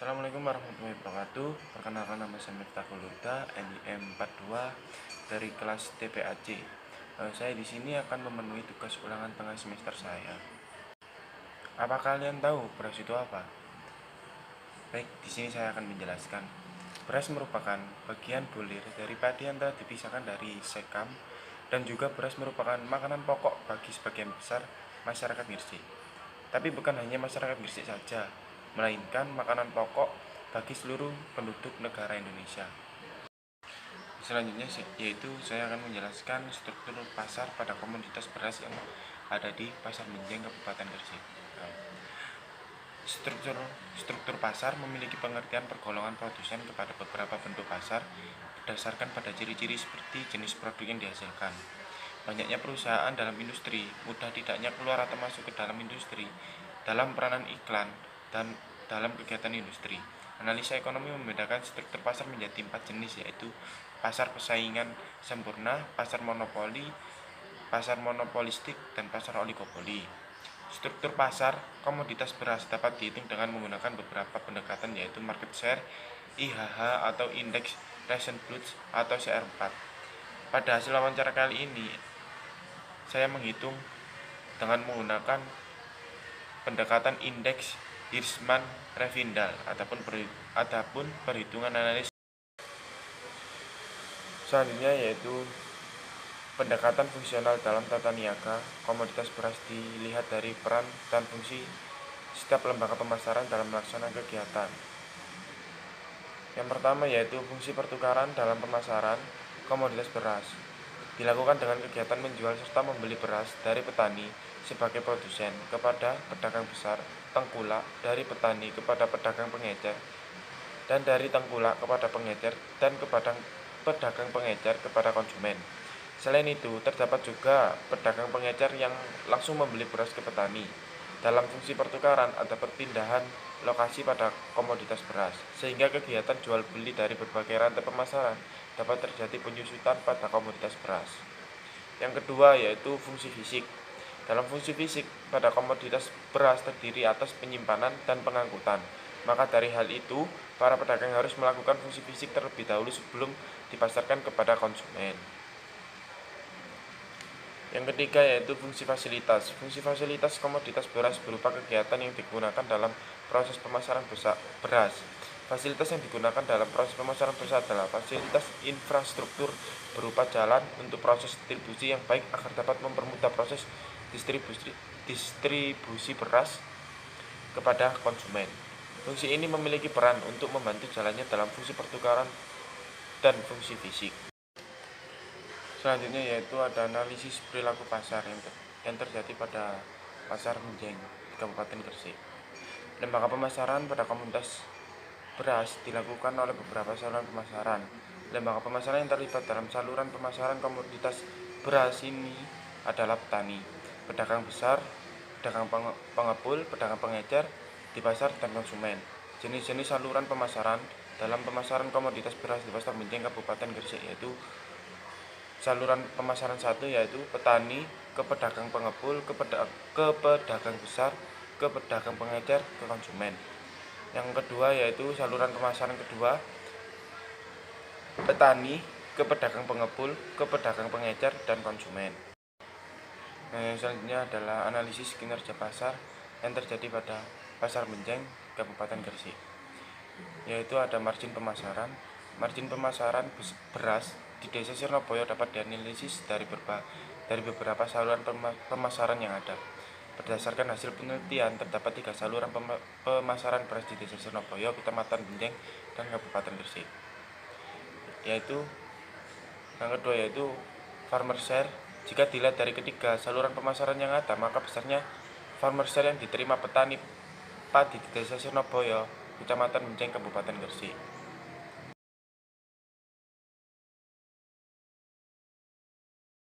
Assalamualaikum warahmatullahi wabarakatuh. Perkenalkan, nama saya Miftahul Huda, NIM 42 dari kelas TPAC. Saya di sini akan memenuhi tugas ulangan tengah semester saya. Apa kalian tahu beras itu apa? Baik, di sini saya akan menjelaskan. Beras merupakan bagian bulir dari padi yang telah dipisahkan dari sekam, dan juga beras merupakan makanan pokok bagi sebagian besar masyarakat Gresik. Tapi bukan hanya masyarakat Gresik saja, melainkan makanan pokok bagi seluruh penduduk negara Indonesia. Selanjutnya yaitu saya akan menjelaskan struktur pasar pada komoditas beras yang ada di Pasar Menjeng, Kabupaten Gresik. Struktur pasar memiliki pengertian pergolongan produsen kepada beberapa bentuk pasar berdasarkan pada ciri-ciri seperti jenis produk yang dihasilkan, banyaknya perusahaan dalam industri, mudah tidaknya keluar atau masuk ke dalam industri, dalam peranan iklan, dan dalam kegiatan industri. Analisa ekonomi membedakan struktur pasar menjadi 4 jenis, yaitu pasar persaingan sempurna, pasar monopoli, pasar monopolistik, dan pasar oligopoli. Struktur pasar komoditas beras dapat dihitung dengan menggunakan beberapa pendekatan, yaitu market share, IHH atau Index Ration Goods atau CR4. Pada hasil wawancara kali ini, saya menghitung dengan menggunakan pendekatan indeks Hirschman-Revindal adapun perhitungan analis. Selanjutnya yaitu pendekatan fungsional dalam tata niaga. Komoditas beras dilihat dari peran dan fungsi setiap lembaga pemasaran dalam melaksanakan kegiatan. Yang pertama yaitu fungsi pertukaran dalam pemasaran komoditas beras. Dilakukan dengan kegiatan menjual serta membeli beras dari petani sebagai produsen kepada pedagang besar, tengkulak dari petani kepada pedagang pengecer, dan dari tengkulak kepada pengecer, dan kepada pedagang pengecer kepada konsumen. Selain itu, terdapat juga pedagang pengecer yang langsung membeli beras ke petani. Dalam fungsi pertukaran ada perpindahan lokasi pada komoditas beras, sehingga kegiatan jual beli dari berbagai rantai pemasaran dapat terjadi penyusutan pada komoditas beras. Yang kedua yaitu fungsi fisik. Dalam fungsi fisik pada komoditas beras terdiri atas penyimpanan dan pengangkutan. Maka dari hal itu, para pedagang harus melakukan fungsi fisik terlebih dahulu sebelum dipasarkan kepada konsumen. Yang ketiga yaitu fungsi fasilitas. Fungsi fasilitas komoditas beras berupa kegiatan yang digunakan dalam proses pemasaran beras. Fasilitas yang digunakan dalam proses pemasaran beras adalah fasilitas infrastruktur berupa jalan untuk proses distribusi yang baik agar dapat mempermudah proses distribusi beras kepada konsumen. Fungsi ini memiliki peran untuk membantu jalannya dalam fungsi pertukaran dan fungsi fisik. Selanjutnya yaitu ada analisis perilaku pasar yang terjadi pada Pasar Menjeng, Kabupaten Gresik. Lembaga pemasaran pada komoditas beras dilakukan oleh beberapa saluran pemasaran. Lembaga pemasaran yang terlibat dalam saluran pemasaran komoditas beras ini adalah petani, pedagang besar, pedagang pengepul, pedagang pengecer di pasar, dan konsumen. Jenis-jenis saluran pemasaran dalam pemasaran komoditas beras di Pasar Menjeng, Kabupaten Gresik yaitu saluran pemasaran 1 yaitu petani ke pedagang pengepul, ke pedagang besar, ke pedagang pengecer, ke konsumen. Yang kedua yaitu saluran pemasaran kedua, petani ke pedagang pengepul, ke pedagang pengecer, dan konsumen. Yang selanjutnya adalah analisis kinerja pasar yang terjadi pada Pasar Menjeng, Kabupaten Gresik, yaitu ada margin pemasaran. Margin pemasaran beras di Desa Sirnabaya dapat dianalisis dari beberapa saluran pemasaran yang ada. Berdasarkan hasil penelitian, terdapat 3 saluran pemasaran beras di Desa Sirnabaya, Kecamatan Menjeng, dan Kabupaten Gresik. Yaitu yang kedua yaitu farmer share. Jika dilihat dari ketiga saluran pemasaran yang ada, maka besarnya farmer share yang diterima petani padi di Desa Sirnabaya, Kecamatan Menjeng, Kabupaten Gresik.